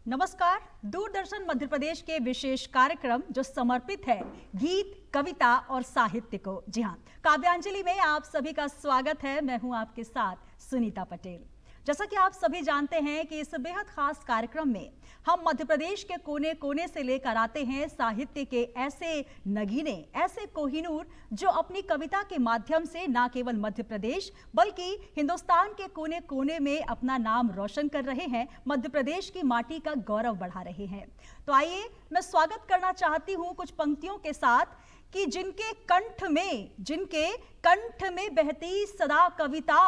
नमस्कार। दूरदर्शन मध्य प्रदेश के विशेष कार्यक्रम जो समर्पित है गीत, कविता और साहित्य को, जी हाँ, काव्यांजलि में आप सभी का स्वागत है। मैं हूं आपके साथ सुनीता पटेल। जैसा कि आप सभी जानते हैं कि इस बेहद खास कार्यक्रम में हम मध्य प्रदेश के कोने कोने से लेकर आते हैं साहित्य के ऐसे नगीने, ऐसे कोहिनूर जो अपनी कविता के माध्यम से न केवल मध्य प्रदेश बल्कि हिंदुस्तान के कोने कोने में अपना नाम रोशन कर रहे हैं, मध्य प्रदेश की माटी का गौरव बढ़ा रहे हैं। तो आइए मैं स्वागत करना चाहती हूँ कुछ पंक्तियों के साथ कि जिनके कंठ में बहती सदा कविता,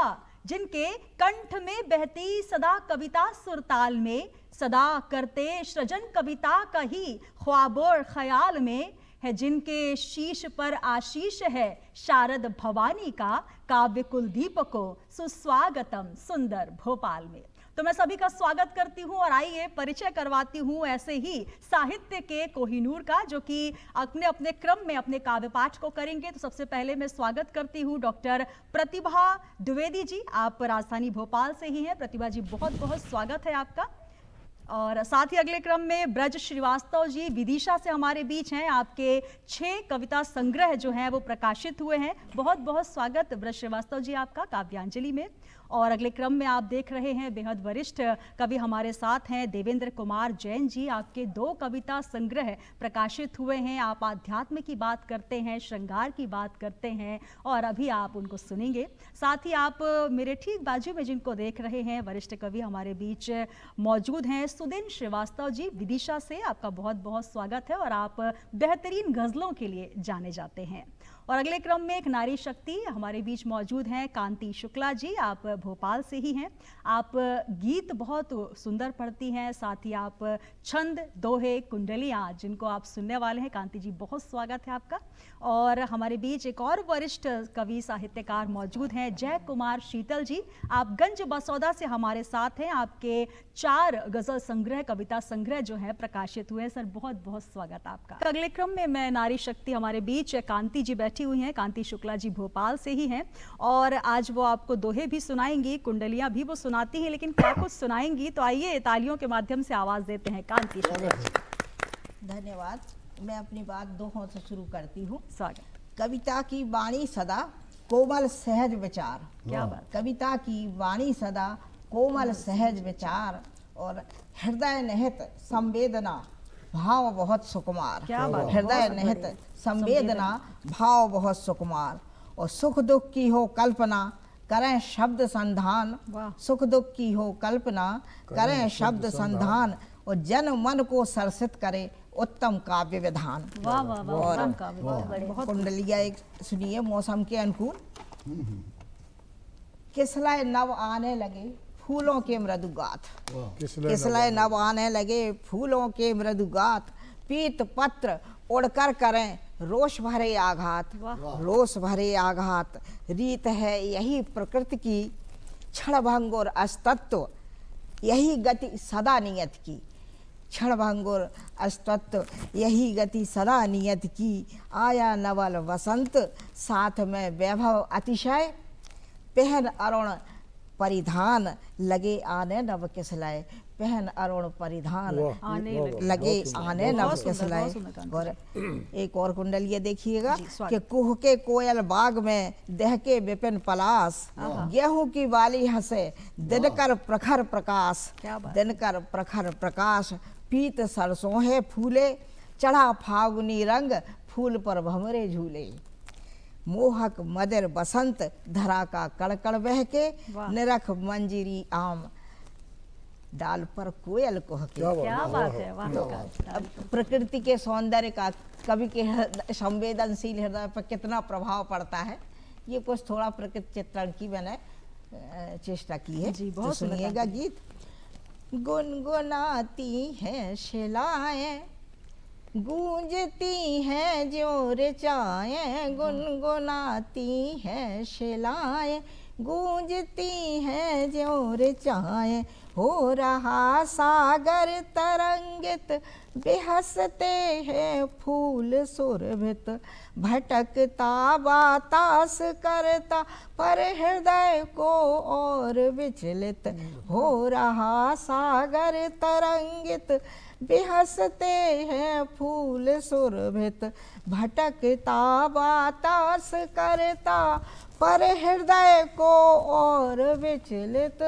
जिनके कंठ में बहती सदा कविता, सुरताल में सदा करते सृजन कविता का ही ख्वाबोर ख्याल में है, जिनके शीश पर आशीष है शारद भवानी का, काव्य कुलदीप को सुस्वागतम सुंदर भोपाल में। तो मैं सभी का स्वागत करती हूं और आइए परिचय करवाती हूं ऐसे ही साहित्य के कोहिनूर का, जो कि अपने अपने क्रम में अपने काव्य पाठ को करेंगे। तो सबसे पहले मैं स्वागत करती हूं डॉक्टर प्रतिभा द्विवेदी जी। आप राजधानी भोपाल से ही हैं। प्रतिभा जी, बहुत बहुत स्वागत है आपका। और साथ ही अगले क्रम में ब्रज श्रीवास्तव जी विदिशा से हमारे बीच हैं। आपके 6 कविता संग्रह जो हैं वो प्रकाशित हुए हैं। बहुत बहुत स्वागत ब्रज श्रीवास्तव जी आपका काव्यांजलि में। और अगले क्रम में आप देख रहे हैं बेहद वरिष्ठ कवि हमारे साथ हैं देवेंद्र कुमार जैन जी। आपके 2 कविता संग्रह प्रकाशित हुए हैं। आप आध्यात्म की बात करते हैं, श्रृंगार की बात करते हैं और अभी आप उनको सुनेंगे। साथ ही आप मेरे ठीक बाजू में जिनको देख रहे हैं वरिष्ठ कवि हमारे बीच मौजूद हैं सुदिन श्रीवास्तव जी विदिशा से। आपका बहुत बहुत स्वागत है और आप बेहतरीन गजलों के लिए जाने जाते हैं। और अगले क्रम में एक नारी शक्ति हमारे बीच मौजूद हैं कांति शुक्ला जी। आप भोपाल से ही हैं। आप गीत बहुत सुंदर पढ़ती हैं, साथ ही आप छंद, दोहे, कुंडलियाँ जिनको आप सुनने वाले हैं। कांति जी, बहुत स्वागत है आपका। और हमारे बीच एक और वरिष्ठ कवि साहित्यकार मौजूद हैं जय कुमार शीतल जी। आप गंज बसौदा से हमारे साथ हैं। आपके 4 गजल संग्रह, कविता संग्रह जो है प्रकाशित हुए हैं। सर, बहुत बहुत स्वागत आपका। अगले क्रम में मैं नारी शक्ति हमारे बीच कांति जी बैठी हुई हैं। कांति शुक्ला जी भोपाल से ही हैं और आज वो आपको दोहे भी सुनाएंगी, कुंडलियां भी वो सुनाती हैं, लेकिन क्या कुछ सुनाएंगी तो आइए तालियों के माध्यम से आवाज देते हैं कांति शुक्ला जी। धन्यवाद। मैं अपनी बात दोहों से शुरू करती हूँ। स्वागत। कविता की वाणी सदा कोमल सहज विचार। क्या बात। कविता की वाणी सदा कोमल सहज विचार और हृदय निहित संवेदना भाव बहुत सुकुमार। क्या बात। हृदय निहित संवेदना भाव बहुत सुकुमार और सुख दुख की हो कल्पना करें शब्द संधान। सुख दुख की हो कल्पना करें शब्द संधान और जन मन को सरसित करे उत्तम काव्य विधान। वाह वाह वाह, उत्तम काव्य विधान। बहुत कुंडलिया एक सुनिए मौसम के अनुकूल। किसलाए नव आने लगे फूलों के मृदुगात। किसलाए नव आने लगे फूलों के मृदुगात, पीत पत्र उड़कर करें रोष भरे आघात। रोष भरे आघात रीत है यही प्रकृति की, क्षणभंग और अस्तित्व यही गति सदा नियत की। क्षणभंग और अस्तित्व यही गति सदा नियत की, आया नवल वसंत साथ में वैभव अतिशय, पहन अरुण परिधान लगे आने नव किसलाए। पहन अरुण परिधान लगे आने नव किसलाए। और एक और कुंडलिया देखिएगा कि कुह के कोयल बाग में दहके विपिन पलास, गेहूं की बाली हंसे दिनकर प्रखर प्रकाश। दिनकर प्रखर प्रकाश पीत सरसों है फूले, चढ़ा फागुनी रंग फूल पर भंवरे झूले। मोहक मदिर बसंत धरा का कड़कड़ बहके, निरख मंजीरी आम डाल पर कोयल कुहके। क्या बात है। वाह। अब प्रकृति के सौंदर्य का कवि के संवेदनशील हृदय पर कितना प्रभाव पड़ता है, ये कुछ थोड़ा प्रकृति चित्रण की मैंने चेष्टा की है। जी, तो बहुत सुनिएगा गीत। गुनगुनाती हैं शिलाएं गूंजती हैं जोर चाएं, गुनगुनाती हैं शिलाएं गूंजती हैं जोर चाएं, हो रहा सागर तरंगित, बेहसते हैं फूल सुरभित, भटकता बातास करता पर हृदय को और विचलित। हो रहा सागर तरंगित, बेहसते हैं फूल सुरभित, भटकता बातास करता पर हृदय को और विचलित।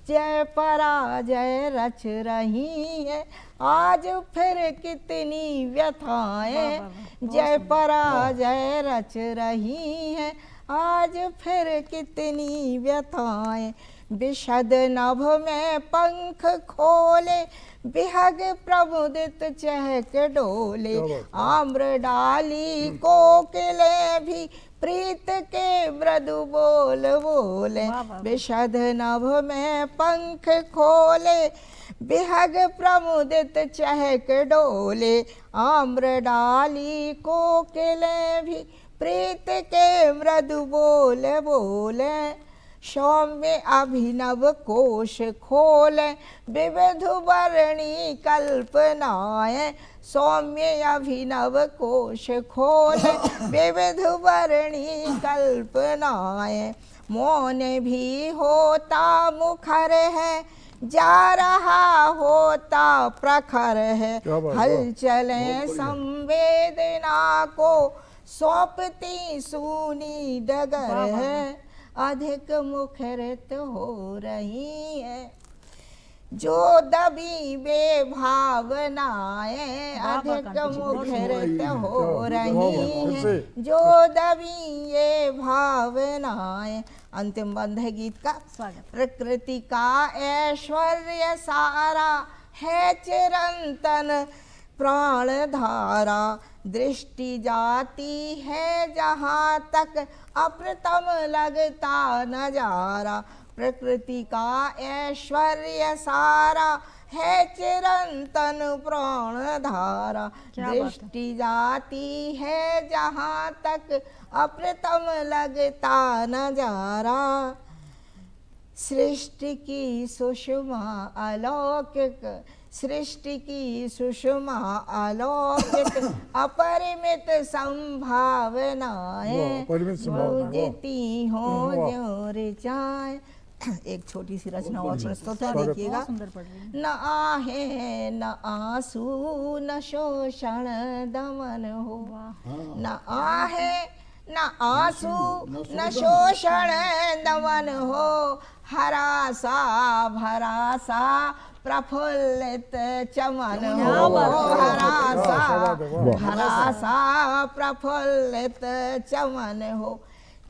जय पराजय रच रही है आज फिर कितनी व्यथाएं, जय पराजय रच रही है आज फिर कितनी व्यथाएं। विशद नभ में पंख खोले, बिहग प्रमुदित चहक डोले, आम्र डाली कोकिले भी प्रीत के मृदु बोल बोले। विशद नभ में पंख खोले, बिहग प्रमुदित चहक डोले, आम्र डाली कोकिले भी प्रीत के मृदु बोल बोले। सौम्य अभिनव कोश खोले, विविध वर्णी कल्पनाएं, सौम्य अभिनव कोश खोले, विविध वर्णी कल्पनाएं। मौन भी होता मुखर है, जा रहा होता प्रखर है, हलचलें संवेदना को सौंपती सूनी डगर है, अधिक मुखरित हो रही है जो दबी बेभावनाएं, अधिक मुखरित हो रही हैं जो दबी ये भावनाएं। अंतिम बंध है गीत का। प्रकृति का ऐश्वर्य सारा है चिरंतन प्राण धारा, दृष्टि जाती है जहाँ तक अप्रतम लगता नजारा। प्रकृति का ऐश्वर्य सारा है चिरंतन प्राण धारा, दृष्टि जाती है जहाँ तक अप्रतम लगता नजारा। सृष्टि की सुषमा अलौकिक, सृष्टि की सुषमा अलौकिक, अपरिमित संभावनाएं बुझती हो जो ऋचाएं। एक छोटी सी रचना और प्रस्तुत है, देखिएगा। न आहे न आंसू न शोषण दमन हो, न आहे न आंसू न शोषण दमन हो, हरा सा भरा सा प्रफुल्लित चमन हो, हरा सा प्रफुल्लित चमन हो।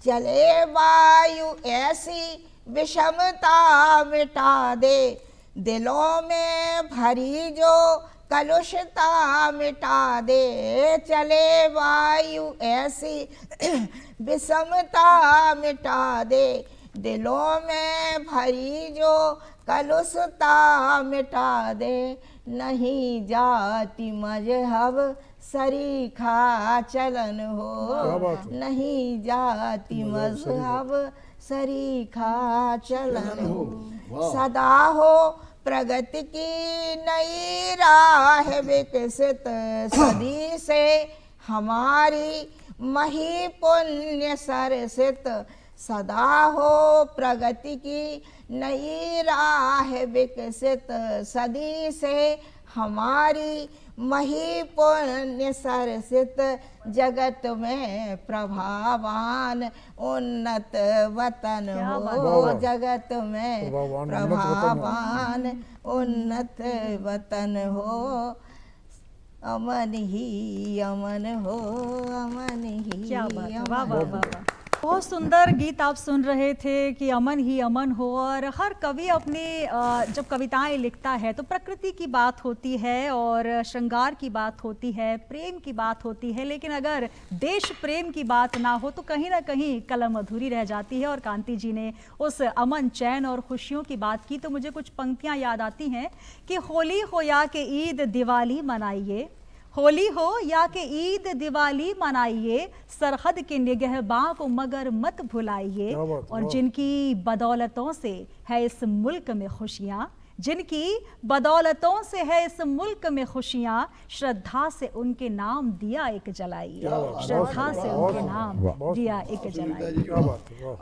चले वायु ऐसी विषमता मिटा दे, दिलों में भरी जो कलुषता मिटा दे। चले वायु ऐसी विषमता मिटा दे, दिलों में भरी जो कलुषता मिटा दे। नहीं जाति मजहब सरीखा चलन हो, नहीं जाति मजहब सरीखा चलन हो। सदा हो प्रगति की नई राह विकसित, सदी से हमारी मही पुण्य सरसित। सदा हो प्रगति की नई राह विकसित, सदी से हमारी मही पुण्य सरसित। जगत में प्रभावान उन्नत वतन हो, जगत में प्रभावान उन्नत वतन हो। अमन ही अमन हो, अमन ही अमन। बहुत सुंदर गीत आप सुन रहे थे कि अमन ही अमन हो। और हर कवि अपनी जब कविताएं लिखता है तो प्रकृति की बात होती है और श्रृंगार की बात होती है, प्रेम की बात होती है, लेकिन अगर देश प्रेम की बात ना हो तो कहीं ना कहीं कलम अधूरी रह जाती है। और कांति जी ने उस अमन, चैन और खुशियों की बात की तो मुझे कुछ पंक्तियां याद आती हैं कि होली हो या कि ईद दिवाली मनाइए, होली हो या कि ईद दिवाली मनाइए, सरहद के निगहबां को मगर मत भुलाइए। और जिनकी बदौलतों से है इस मुल्क में खुशियाँ, जिनकी बदौलतों से है इस मुल्क में खुशियां, श्रद्धा से उनके नाम दिया एक जलाई, श्रद्धा से उनके नाम दिया एक जलाई।